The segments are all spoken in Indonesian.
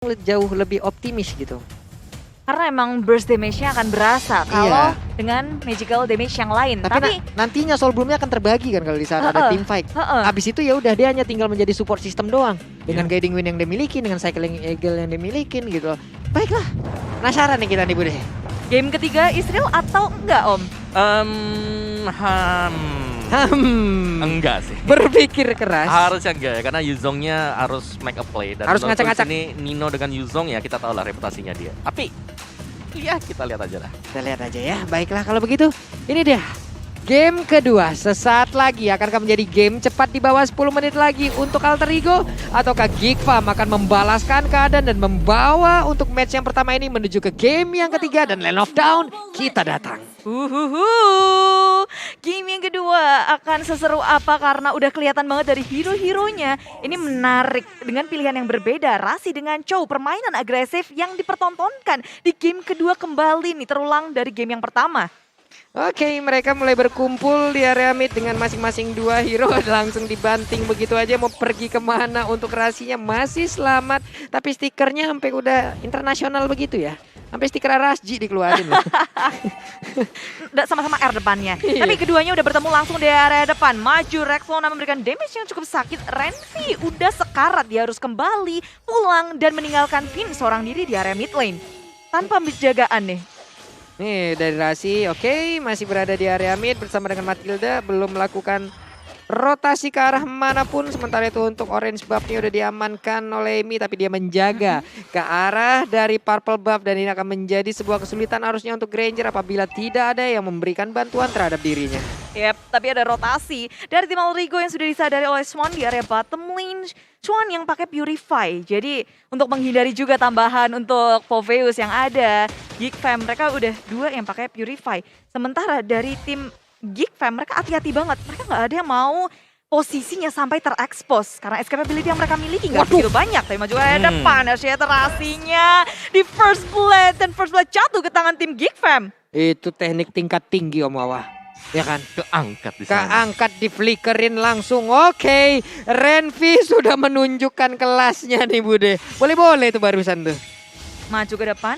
jauh lebih optimis gitu. Karena emang burst damage-nya akan berasa kalau dengan magical damage yang lain. Tapi nantinya Soul Bloom-nya akan terbagi kan kalau di saat ada team fight. Abis itu ya udah dia hanya tinggal menjadi support system doang. Dengan guiding wind yang dia miliki, dengan cycling eagle yang dia miliki gitu. Baiklah, penasaran nih kita nih Bude. Game ketiga Israel atau enggak Om? Enggak sih. Berpikir keras. Harusnya enggak ya, karena Yuzongnya harus make a play. Dan harus ngacak-ngacak. Ini Nino dengan Yuzong ya kita tahu lah reputasinya dia. Tapi ya kita lihat aja lah. Kita lihat aja ya. Baiklah kalau begitu, ini dia. Game kedua sesaat lagi akan menjadi game cepat di bawah 10 menit lagi untuk Alter Ego. Ataukah Geekfam akan membalaskan keadaan dan membawa untuk match yang pertama ini menuju ke game yang ketiga. Dan Land of Dawn kita datang. Game yang kedua akan seseru apa karena udah kelihatan banget dari hero-heronya. Ini menarik dengan pilihan yang berbeda. Rasi dengan Chow, permainan agresif yang dipertontonkan di game kedua kembali nih terulang dari game yang pertama. Oke, mereka mulai berkumpul di area mid dengan masing-masing dua hero. Langsung dibanting begitu aja, mau pergi kemana untuk rasinya masih selamat. Tapi stikernya sampai udah internasional begitu ya. Sampai stiker Rasji dikeluarin loh. Sama-sama R depannya. Tapi keduanya udah bertemu langsung di area depan. Maju Rexona memberikan damage yang cukup sakit. Renvi udah sekarat, dia harus kembali pulang dan meninggalkan Finn seorang diri di area mid lane. Tanpa penjagaan nih. Nih dari Rasi, oke, masih berada di area mid bersama dengan Matilda. Belum melakukan rotasi ke arah manapun. Sementara itu untuk orange buff-nya udah diamankan oleh Emi. Tapi dia menjaga ke arah dari purple buff. Dan ini akan menjadi sebuah kesulitan harusnya untuk Granger apabila tidak ada yang memberikan bantuan terhadap dirinya. Yep, tapi ada rotasi dari tim Alrigo yang sudah disadari oleh Swan di area bottom lane. Swan yang pakai Purify, jadi untuk menghindari juga tambahan untuk Poveus yang ada. Geekfam mereka udah dua yang pakai Purify. Sementara dari tim Geekfam mereka hati-hati banget, mereka nggak ada yang mau posisinya sampai terekspos. Karena escapability yang mereka miliki nggak begitu banyak. Tapi maju ke depan, Arsyata rasinya di first blood. Dan first blood jatuh ke tangan tim Geekfam. Itu teknik tingkat tinggi Om Wawa. Ya kan? Keangkat di sana. Keangkat, di flickerin langsung. Oke, Renvi sudah menunjukkan kelasnya nih Bude. Boleh-boleh itu barusan tuh. Maju ke depan,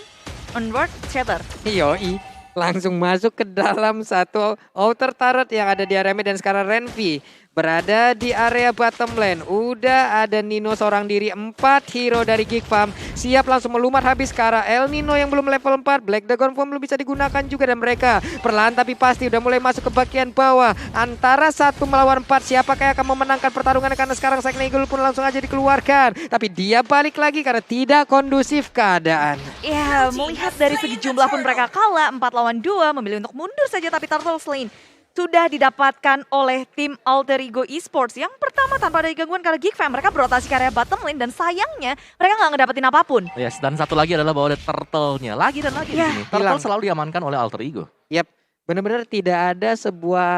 onward, shatter. Yoi, langsung masuk ke dalam satu outer turret yang ada di area mid. Dan sekarang Renvi berada di area bottom lane. Udah ada Nino seorang diri, 4 hero dari Geekfam. Siap langsung melumat habis ke arah El Nino yang belum level 4. Black Dragon Form belum bisa digunakan juga. Dan mereka perlahan tapi pasti udah mulai masuk ke bagian bawah. Antara 1 melawan 4. Siapakah yang akan memenangkan pertarungan? Karena sekarang Cycling Eagle pun langsung aja dikeluarkan. Tapi dia balik lagi karena tidak kondusif keadaan. Ya, melihat dari segi jumlah pun mereka kalah. 4 lawan 2, memilih untuk mundur saja. Tapi Turtle Lane sudah didapatkan oleh tim Alter Ego Esports. Yang pertama tanpa ada gangguan karena Geekfam mereka berotasi ke area bottom lane dan sayangnya mereka nggak ngedapetin apapun. Yes, dan satu lagi adalah bahwa ada turtle-nya. Lagi dan lagi di sini. Turtle selalu diamankan oleh Alter Ego. Yap. Benar-benar tidak ada sebuah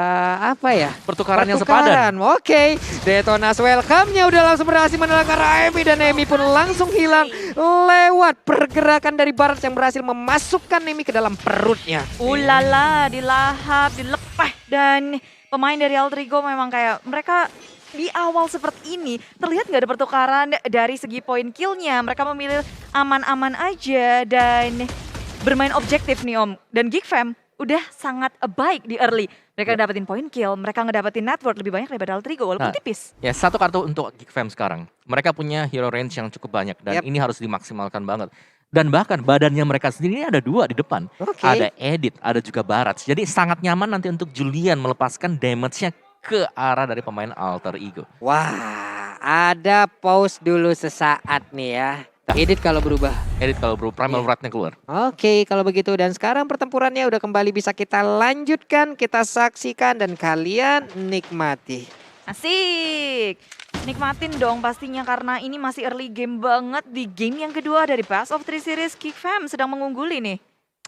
apa ya? Pertukaran yang sepadan. Oke, Detonas welcome-nya udah langsung berhasil menelangkan Emi. Dan Emi pun langsung hilang lewat pergerakan dari Barat yang berhasil memasukkan Emi ke dalam perutnya. Ulala, dilahap, dilepeh. Dan pemain dari Alter Ego memang kayak mereka di awal seperti ini terlihat nggak ada pertukaran dari segi poin kill-nya. Mereka memilih aman-aman aja dan bermain objektif nih Om. Dan Geekfam udah sangat baik di early. Mereka dapetin point kill, mereka ngedapetin network lebih banyak daripada Alter Ego walaupun tipis. Ya, satu kartu untuk Geekfam sekarang. Mereka punya hero range yang cukup banyak dan ini harus dimaksimalkan banget. Dan bahkan badannya mereka sendiri ini ada 2 di depan. Ada Edit, ada juga Barat. Jadi sangat nyaman nanti untuk Julian melepaskan damage-nya ke arah dari pemain Alter Ego. Wah, ada pause dulu sesaat nih ya. Edit kalau berubah. Edit kalau Primal Wrath-nya keluar. Oke, kalau begitu dan sekarang pertempurannya udah kembali bisa kita lanjutkan, kita saksikan dan kalian nikmati. Asik. Nikmatin dong pastinya karena ini masih early game banget di game yang kedua dari Best of 3 Series. Geekfam sedang mengungguli nih.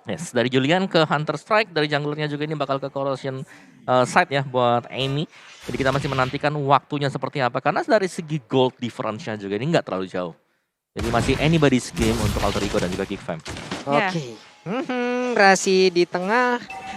Yes, dari Julian ke Hunter Strike, dari junglernya juga ini bakal ke Corrosion side ya buat Amy. Jadi kita masih menantikan waktunya seperti apa karena dari segi gold difference-nya juga ini nggak terlalu jauh. Jadi masih anybody's game untuk Alter Ego dan juga Geekfam. Oke. Rasi di tengah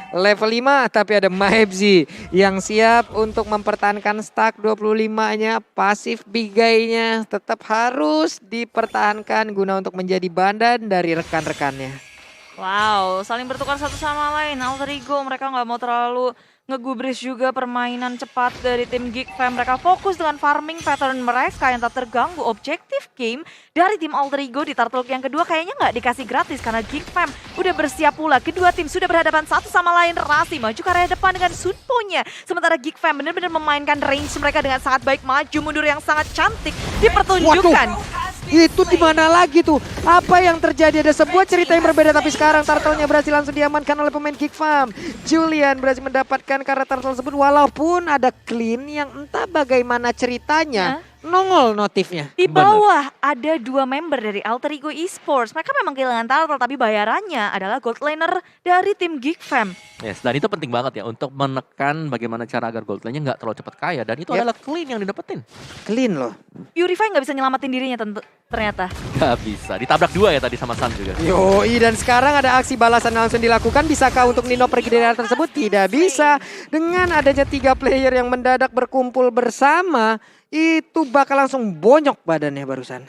level 5, tapi ada Maebzi yang siap untuk mempertahankan stack 25-nya. Pasif bigainya tetap harus dipertahankan guna untuk menjadi bandan dari rekan-rekannya. Wow, saling bertukar satu sama lain. Alter Ego mereka nggak mau terlalu ngegubris juga permainan cepat dari tim Geek Fam. Mereka fokus dengan farming pattern mereka yang tak terganggu. Objektif game dari tim Alter Ego di Turtle yang kedua kayaknya nggak dikasih gratis karena Geek Fam udah bersiap pula. Kedua tim sudah berhadapan satu sama lain. Rasi maju ke area depan dengan Sunpo-nya. Sementara Geek Fam benar-benar memainkan range mereka dengan sangat baik. Maju mundur yang sangat cantik dipertunjukkan. Itu di mana lagi tuh? Apa yang terjadi? Ada sebuah cerita yang berbeda tapi sekarang Turtle-nya berhasil langsung diamankan oleh pemain Geek Fam. Julian berhasil mendapatkan karena Turtle tersebut walaupun ada clean yang entah bagaimana ceritanya. Nongol notifnya. Di bawah ada 2 member dari Alter Ego Esports. Mereka memang kehilangan Turtle tapi bayarannya adalah gold laner dari tim Geek Fam. Yes, dan itu penting banget ya untuk menekan bagaimana cara agar gold lane-nya nggak terlalu cepat kaya. Dan itu adalah clean yang didapetin. Clean loh. Purify nggak bisa nyelamatin dirinya ternyata. Gak bisa, ditabrak 2 ya tadi sama Sun juga. Yoi, dan sekarang ada aksi balasan langsung dilakukan. Bisakah untuk Nino pergi dari area tersebut? Tidak bisa. Dengan adanya 3 player yang mendadak berkumpul bersama, itu bakal langsung bonyok badannya barusan.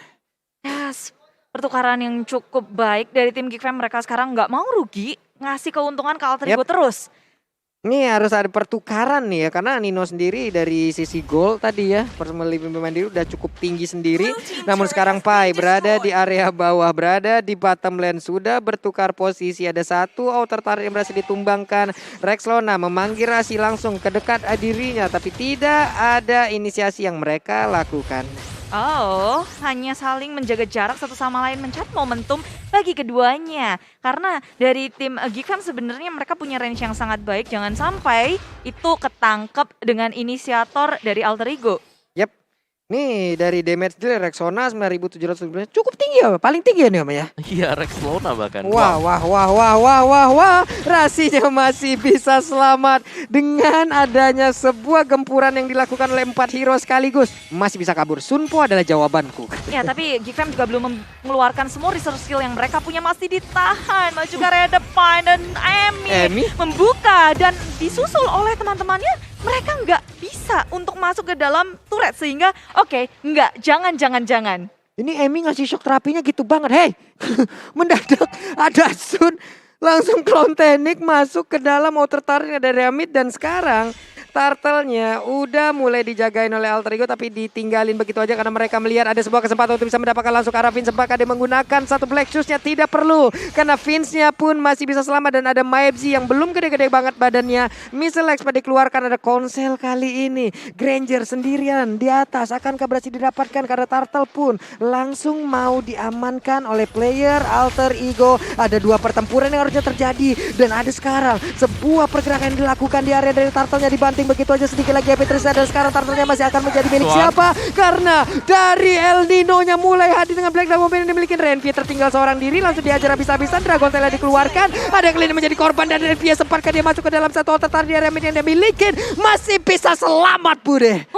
Yes, pertukaran yang cukup baik dari tim Geek Fam. Mereka sekarang nggak mau rugi, ngasih keuntungan ke Alter Ego terus. Ini harus ada pertukaran nih ya, karena Nino sendiri dari sisi gol tadi ya, personal living pemain diri udah cukup tinggi sendiri. Namun sekarang Pai berada di area bawah, berada di bottom lane, sudah bertukar posisi. Ada satu outer turret yang berhasil ditumbangkan. Rexlona memanggil Rasi langsung ke dekat dirinya, tapi tidak ada inisiasi yang mereka lakukan. Oh, hanya saling menjaga jarak satu sama lain, mencari momentum bagi keduanya. Karena dari tim Geek Fam sebenarnya mereka punya range yang sangat baik. Jangan sampai itu ketangkep dengan inisiator dari Alter Ego. Yep. Nih dari damage deal Rexona 9.700 cukup tinggi ya, paling tinggi ya nih Om ya. Iya, Rexlona bahkan. Wah. Rasinya masih bisa selamat dengan adanya sebuah gempuran yang dilakukan oleh 4 hero sekaligus. Masih bisa kabur. Sunpo adalah jawabanku. Ya, tapi Geek Fam juga belum mengeluarkan semua resource skill yang mereka punya, masih ditahan. Maju ke area depan dan Emi membuka dan disusul oleh teman-temannya. Mereka nggak bisa untuk masuk ke dalam turret sehingga jangan. Ini Emi ngasih shock terapinya gitu banget. Hey, mendadak ada Sun langsung clone teknik masuk ke dalam outer turret dari Amit dan sekarang Turtle-nya udah mulai dijagain oleh Alter Ego tapi ditinggalin begitu aja karena mereka melihat ada sebuah kesempatan untuk bisa mendapatkan langsung ke arah Vince. Bahkan dia menggunakan satu Black Shoes-nya tidak perlu karena Vince-nya pun masih bisa selamat dan ada Maebzi yang belum gede-gede banget badannya. Missile Expert dikeluarkan, ada konsel kali ini. Granger sendirian di atas, akankah berhasil didapatkan karena Turtle pun langsung mau diamankan oleh player Alter Ego. Ada 2 pertempuran yang harusnya terjadi dan ada sekarang sebuah pergerakan yang dilakukan di area dari Turtle-nya dibanting begitu aja sedikit lagi Petrisa dan sekarang Turtle-nya masih akan menjadi milik siapa? Karena dari El Nino-nya mulai hadir dengan Black Dragon yang dimiliki Renvi, tertinggal seorang diri langsung diajar habis-habisan. Dragon Tail dikeluarkan, ada yang lain menjadi korban dan Renvi sempatkah dia masuk ke dalam satu outer di area mid yang dia miliki, masih bisa selamat Bude.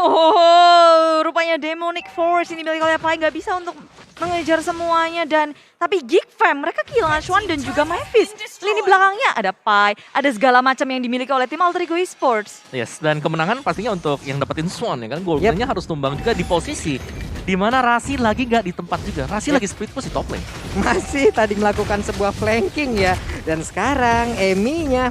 Rupanya Demonic Force ini milik oleh Pai, nggak bisa untuk mengejar semuanya. Dan tapi Geek Fam mereka kehilangan Swan dan juga Mavis. Lini belakangnya ada Pai, ada segala macam yang dimiliki oleh tim Alter Ego Esports. Yes, dan kemenangan pastinya untuk yang dapetin Swan ya kan. Goldennya harus tumbang juga di posisi di mana Rasi lagi nggak di tempat juga. Rasi lagi split push di top lane. Masih tadi melakukan sebuah flanking ya. Dan sekarang Emi-nya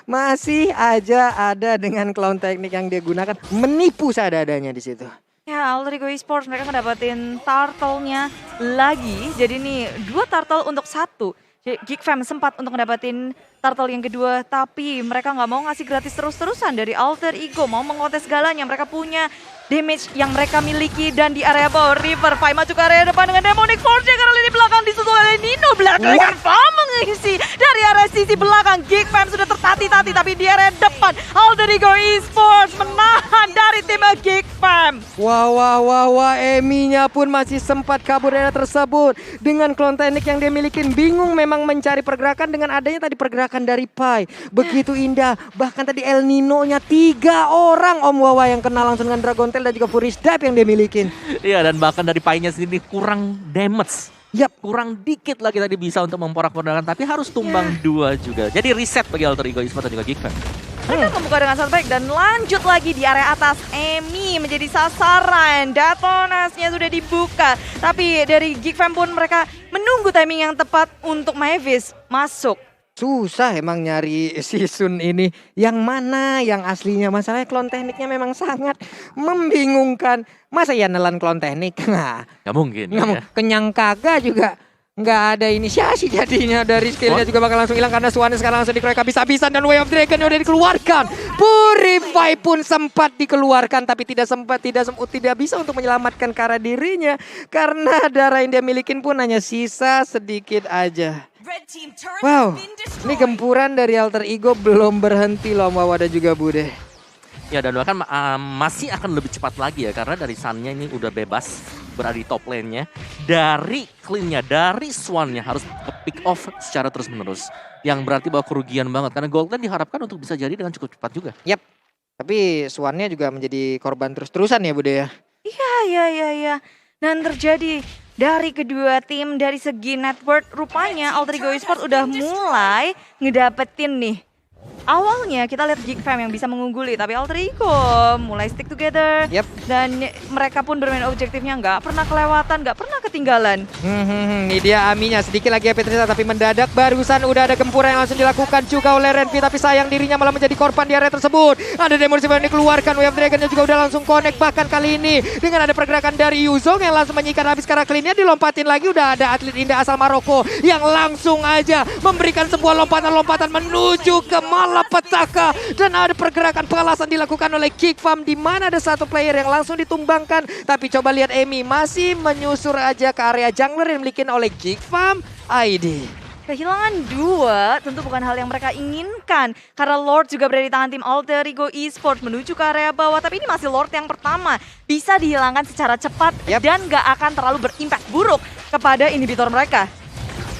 masih aja ada dengan clown teknik yang dia gunakan. Menipu seadanya di situ. Ya, Alter Ego Esports mereka ngedapetin turtle-nya lagi. Jadi nih 2 turtle untuk 1. Geek Fam sempat untuk ngedapetin turtle yang kedua, tapi mereka nggak mau ngasih gratis terus-terusan dari Alter Ego. Mau mengontes segalanya, mereka punya damage yang mereka miliki. Dan di area bawah River Pai maju ke area depan dengan Demonic Force karena lini belakang disusul oleh Nino. Belakang Fam mengisi dari area sisi belakang. Geek Fam sudah tertati-tati tapi di area depan Alter Ego Esports menahan dari tim Geek Fam. Wah, Emi-nya pun masih sempat kabur dari area tersebut dengan clone teknik yang dia miliki. Bingung memang mencari pergerakan dengan adanya tadi pergerakan dari Pai. Begitu indah. Bahkan tadi El Nino-nya 3 orang Om Wawa yang kena langsung dengan Dragon Tail dan juga Furious Dive yang dia milikin. Iya, dan bahkan dari Pai-nya sendiri kurang damage Yap. Kurang dikit lagi tadi bisa untuk memporak-porandakan, tapi harus tumbang 2 juga. Jadi reset bagi Alter Ego Esports dan juga Geek Fam. Mereka membuka dengan sangat baik dan lanjut lagi di area atas. Emi menjadi sasaran. Detonasnya sudah dibuka. Tapi dari Geek Fam pun mereka menunggu timing yang tepat untuk Mavis masuk. Susah emang nyari si Sun ini. Yang mana yang aslinya. Masalahnya klon tekniknya memang sangat membingungkan. Masa ya nelan klon teknik? Nah, Gak mungkin. nggak mau Ya. kenyang kagak juga. Nggak ada inisiasi jadinya dari skillnya juga bakal langsung hilang karena Swan sekarang langsung dikeroyok habis-habisan dan Way of Dragon udah dikeluarkan. Purify pun sempat dikeluarkan tapi tidak bisa untuk menyelamatkan Kara dirinya karena darah yang dia milikin pun hanya sisa sedikit aja. Wow, ini gempuran dari Alter Ego belum berhenti loh Wawa dan juga Bude. Ya dan bahkan masih akan lebih cepat lagi ya karena dari Sun-nya ini udah bebas berada di top lane-nya. Dari clean-nya, dari Swan-nya harus pick off secara terus-menerus. Yang berarti bahwa kerugian banget karena Gold Lane diharapkan untuk bisa jadi dengan cukup cepat juga. Yap, tapi Swan-nya juga menjadi korban terus-terusan ya Bude ya. Iya. Dan terjadi dari kedua tim dari segi network rupanya Alter Ego Esports udah mulai ngedapetin nih. Awalnya kita lihat Geek Fam yang bisa mengungguli, tapi Alter Ego mulai stick together. Yap. Dan mereka pun bermain objektifnya nggak pernah kelewatan, nggak pernah ketinggalan. Ini dia Aminya sedikit lagi HP tersisa tapi mendadak barusan udah ada gempuran yang langsung dilakukan juga oleh Renvi tapi sayang dirinya malah menjadi korban di area tersebut. Ada Demon Seven yang dikeluarkan, Way of Dragon juga udah langsung connect bahkan kali ini dengan ada pergerakan dari Yuzong yang langsung menyikat habis karena clean-nya dilompatin lagi udah ada atlet indah asal Maroko yang langsung aja memberikan sebuah lompatan-lompatan menuju ke malapetaka dan ada pergerakan balasan dilakukan oleh Geek Fam di mana ada satu player yang langsung ditumbangkan tapi coba lihat Emi masih menyusur aja ke area jungler yang dimiliki oleh Geek Fam ID. Kehilangan 2 tentu bukan hal yang mereka inginkan karena Lord juga berada di tangan tim Alter Ego Esports menuju ke area bawah tapi ini masih Lord yang pertama bisa dihilangkan secara cepat dan gak akan terlalu berimpact buruk kepada inhibitor mereka.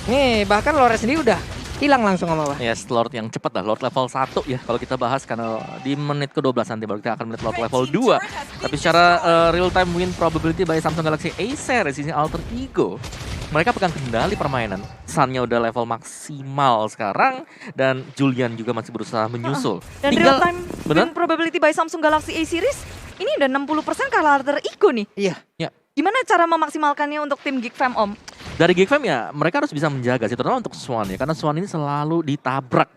Nih bahkan Lore sendiri udah hilang langsung sama Wah. Yes, Lord yang cepat lah, Lord level 1 ya kalau kita bahas karena di menit ke-12 nanti baru kita akan melihat Lord level 2. Tapi secara real time win probability by Samsung Galaxy A series ini Alter Ego. Mereka pegang kendali permainan. Sun-nya udah level maksimal sekarang dan Julian juga masih berusaha menyusul. Dan real time win probability by Samsung Galaxy A series ini udah 60% ke Alter Ego nih. Iya. Ya. Gimana cara memaksimalkannya untuk tim Geek Fam Om? Dari Geek Fam ya mereka harus bisa menjaga sih terutama untuk Swan ya karena Swan ini selalu ditabrak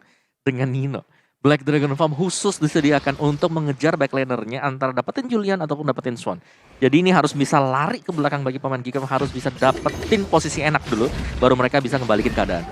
dengan Nino. Black Dragon Farm khusus disediakan untuk mengejar backlanernya antara dapetin Julian ataupun dapetin Swan. Jadi ini harus bisa lari ke belakang bagi pemain Geek Fam, harus bisa dapetin posisi enak dulu baru mereka bisa kembalikan keadaan.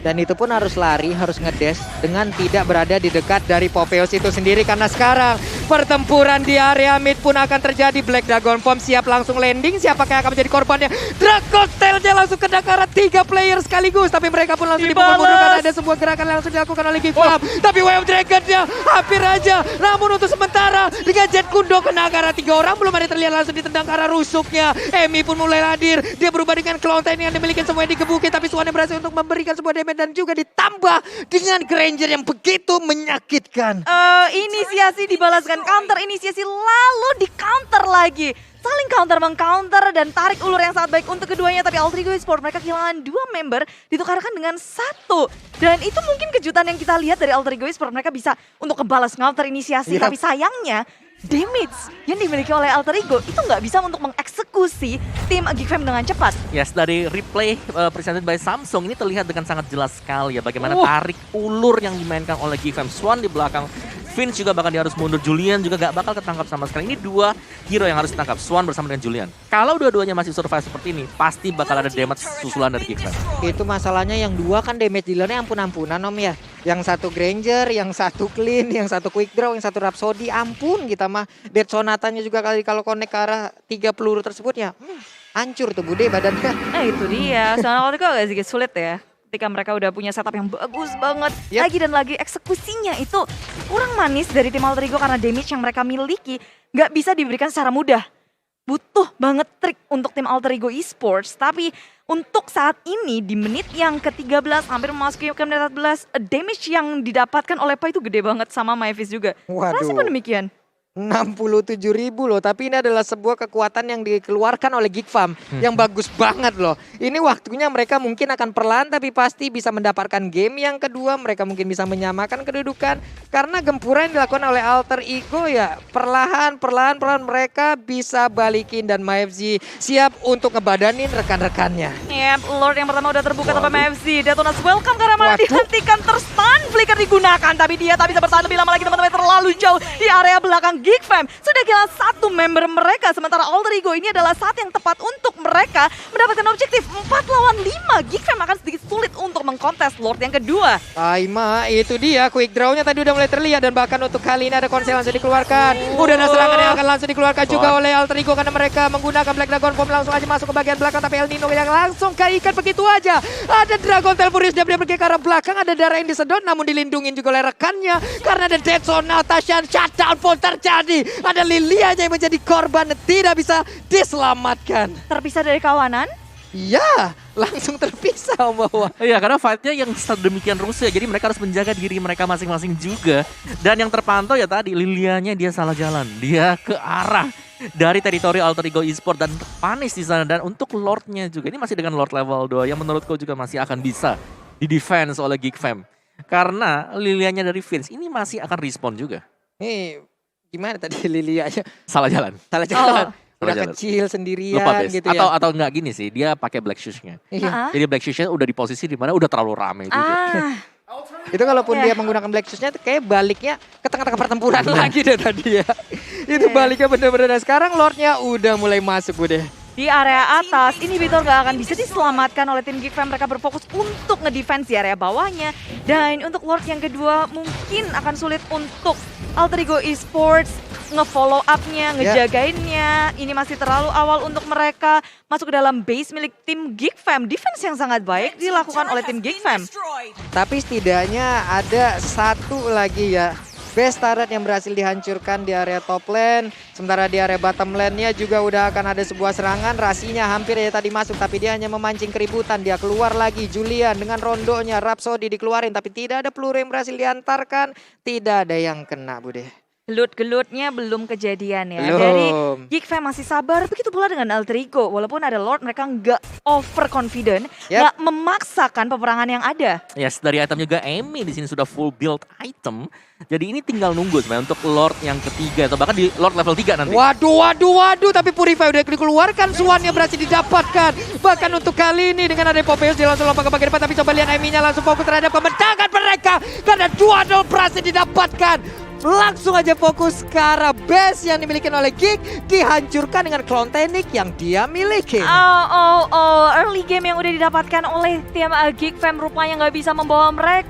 Dan itu pun harus lari, harus ngedash dengan tidak berada di dekat dari Popeyos itu sendiri. Karena sekarang pertempuran di area mid pun akan terjadi. Black Dragon Form siap langsung landing. Siapakah yang akan menjadi korbannya? Dragon Tail-nya langsung kena ke arah 3 player sekaligus. Tapi mereka pun langsung dipukul mundur karena ada sebuah gerakan yang langsung dilakukan oleh Geek Fam. Tapi Way of Dragon-nya hampir aja. Namun untuk sementara dengan Jet Kundo kena ke arah 3 orang. Belum ada terlihat langsung ditendang ke arah rusuknya. Emi pun mulai hadir. Dia berubah dengan Clown yang dimiliki semuanya digebukin. Tapi Swan berhasil untuk memberikan sebuah damage dan juga ditambah dengan Granger yang begitu menyakitkan. Inisiasi dibalaskan counter, inisiasi lalu di counter lagi. Saling counter-meng-counter dan tarik ulur yang sangat baik untuk keduanya. Tapi Alter Ego Esports mereka kehilangan 2 member ditukarkan dengan 1. Dan itu mungkin kejutan yang kita lihat dari Alter Ego Esports. Mereka bisa untuk kebalas counter inisiasi. Tapi sayangnya damage yang dimiliki oleh Alter Ego itu nggak bisa untuk mengeksekusi tim Geek Fam dengan cepat. Yes, dari replay presented by Samsung ini terlihat dengan sangat jelas sekali ya bagaimana tarik ulur yang dimainkan oleh Geek Fam. Swan di belakang, Vince juga bahkan dia harus mundur, Julian juga gak bakal ketangkap sama sekali. Ini 2 hero yang harus ditangkap, Swan bersama dengan Julian. Kalau dua-duanya masih survive seperti ini, pasti bakal ada damage susulan dari Geek Fam. Itu masalahnya yang 2 kan damage dealernya ampun-ampunan Om ya. Yang 1 Granger, yang 1 Clean, yang 1 Quick Draw, yang 1 Rhapsody. Ampun kita mah. Dead Sonatanya juga kali kalau connect ke arah 3 peluru tersebut ya. Hancur tuh Bude badannya. Nah itu dia, soalnya Alter Ego agak sedikit sulit ya. Ketika mereka udah punya setup yang bagus banget. Lagi dan lagi eksekusinya itu kurang manis dari tim Alter Ego karena damage yang mereka miliki nggak bisa diberikan secara mudah. Butuh banget trik untuk tim Alter Ego Esports. Tapi untuk saat ini di menit yang ke-13 hampir memasuki ke menit 14, damage yang didapatkan oleh Pa itu gede banget sama Mavis juga. Waduh. Rasa pun demikian. 67.000 loh, tapi ini adalah sebuah kekuatan yang dikeluarkan oleh Geek Farm yang bagus banget loh. Ini waktunya mereka mungkin akan perlahan tapi pasti bisa mendapatkan game yang kedua. Mereka mungkin bisa menyamakan kedudukan karena gempuran yang dilakukan oleh Alter Ego ya perlahan mereka bisa balikin dan MFZ siap untuk ngebadanin rekan-rekannya. Yep, Lord yang pertama udah terbuka tanpa MFZ. Detonas welcome karena malah Waduh. dihentikan terstun. Flicker digunakan tapi dia tak bisa bertahan lebih lama lagi teman-teman, terlalu jauh di area belakang Geek Fam. Sudah kehilangan satu member mereka sementara Alter Ego ini adalah saat yang tepat untuk mereka mendapatkan objektif 4 lawan 5. Geek Fam akan sedikit sulit untuk mengkontes Lord yang kedua. Aima, itu dia quick draw-nya tadi udah mulai terlihat dan bahkan untuk kali ini ada konsel langsung dikeluarkan. Udah ada serangan yang akan langsung dikeluarkan juga oleh Alter Ego karena mereka menggunakan Black Dragon Bomb langsung aja masuk ke bagian belakang tapi El Nino yang langsung keikat begitu aja. Ada Dragon Tail Furious dia pergi ke arah belakang, ada darah yang disedot namun dilindungin juga oleh rekannya karena ada Dead Zone Natasha shutdown pun terjadi. Ada Lilia yang menjadi korban dan tidak bisa diselamatkan. Terpisah dari kawanan. Ya, langsung terpisah Om Bawa. Iya, karena fight-nya yang sedemikian rusuh ya, jadi mereka harus menjaga diri mereka masing-masing juga. Dan yang terpantau ya tadi, Lilianya dia salah jalan. Dia ke arah dari teritori Alter Ego Esport dan panis di sana. Dan untuk Lord-nya juga, ini masih dengan Lord level 2 yang menurutku juga masih akan bisa di-defense oleh Geek Fam. Karena Lilianya dari Vince ini masih akan respon juga. Gimana tadi Lilianya? Salah jalan. Salah jalan. Salah Udah jalan. kecil sendirian Lupa Bes. gitu ya. Atau enggak gini sih, dia pakai black shoes-nya. Iya. Jadi black shoes-nya udah di posisi di mana udah terlalu rame juga. Itu kalaupun Ya. dia menggunakan black shoes-nya itu kayak baliknya ke tengah-tengah pertempuran lagi deh tadi ya. Itu baliknya bener-bener. Nah, sekarang Lord-nya udah mulai masuk udah. Di area atas, inhibitor gak akan bisa diselamatkan oleh tim Geek Fam. Mereka berfokus untuk ngedefense di area bawahnya. Dan untuk Lord yang kedua mungkin akan sulit untuk Alter Ego Esports nge-follow up-nya, ngejagainnya. Ini masih terlalu awal untuk mereka masuk ke dalam base milik tim Geek Fam. Defense yang sangat baik dilakukan oleh tim Geek Fam. Tapi setidaknya ada satu lagi ya. Base turret yang berhasil dihancurkan di area top lane. Sementara di area bottom lane-nya juga udah akan ada sebuah serangan. Rasinya hampir ya tadi masuk tapi dia hanya memancing keributan. Dia keluar lagi Julian dengan rondonya. Rhapsody dikeluarin tapi tidak ada peluru yang berhasil diantarkan. Tidak ada yang kena Bude. Gelut-gelutnya belum kejadian ya. Belum. Dari Geek Fam masih sabar. Begitu pula dengan Alter Ego. Walaupun ada Lord, mereka nggak overconfident, nggak memaksakan peperangan yang ada. Yes, dari item juga Amy di sini sudah full build item. Jadi ini tinggal nunggu sebenarnya untuk Lord yang ketiga atau bahkan di Lord level 3 nanti. Waduh. Tapi Purify udah dikeluarkan. Suannya berhasil didapatkan. Bahkan untuk kali ini dengan ada Popeus dia langsung lompat ke bagian depan. Tapi coba lihat Amy-nya langsung fokus terhadap kemenangan mereka. Karena dua berhasil didapatkan. Langsung aja fokus ke arah base yang dimiliki oleh Geek. Dihancurkan dengan clone teknik yang dia miliki. Early game yang udah didapatkan oleh tim Geek Fam rupanya nggak bisa membawa mereka